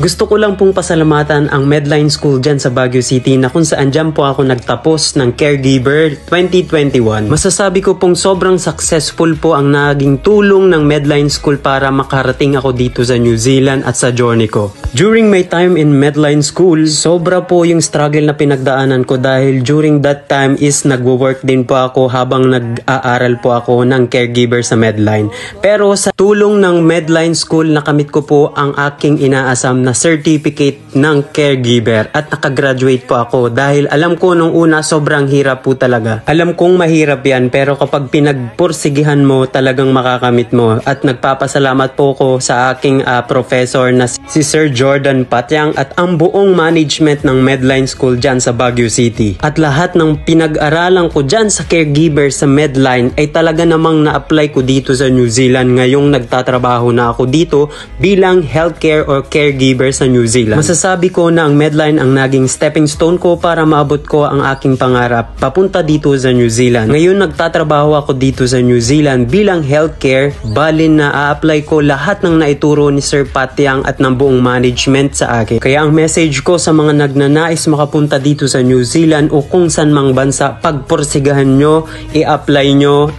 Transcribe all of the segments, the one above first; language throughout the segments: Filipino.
Gusto ko lang pong pasalamatan ang Medline School dyan sa Baguio City na kung saan dyan po ako nagtapos ng Caregiver 2021. Masasabi ko pong sobrang successful po ang naging tulong ng Medline School para makarating ako dito sa New Zealand at sa journey ko. During my time in Medline School, sobra po yung struggle na pinagdaanan ko dahil during that time is nagwo-work din po ako habang nag-aaral po ako ng caregiver sa Medline. Pero sa tulong ng Medline School, nakamit ko po ang aking inaasam na certificate ng caregiver at nakagraduate po ako dahil alam ko nung una sobrang hirap po talaga. Alam kong mahirap yan pero kapag pinagpursigihan mo talagang makakamit mo at nagpapasalamat po ko sa aking professor na si Sir Jordan Patyang at ang buong management ng Medline School dyan sa Baguio City. At lahat ng pinag-aralan ko dyan sa caregiver sa Medline ay talaga namang na-apply ko dito sa New Zealand ngayong nagtatrabaho na ako dito bilang healthcare or caregiver sa New Zealand. Masasabi ko na ang Medline ang naging stepping stone ko para maabot ko ang aking pangarap papunta dito sa New Zealand. Ngayon nagtatrabaho ako dito sa New Zealand bilang healthcare, balin na a-apply ko lahat ng naituro ni Sir Patyang at ng buong management sa akin. Kaya ang message ko sa mga nagnanais makapunta dito sa New Zealand o kung saan mang bansa, pagpursigahan nyo, i-apply nyo,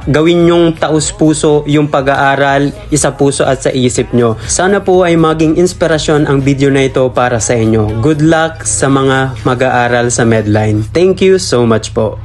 gawin nyong taus puso yung pag-aaral, isa puso at sa isip nyo. Sana po ay maging inspirasyon ang video na ito para sa inyo. Good luck sa mga mag-aaral sa Medline. Thank you so much po.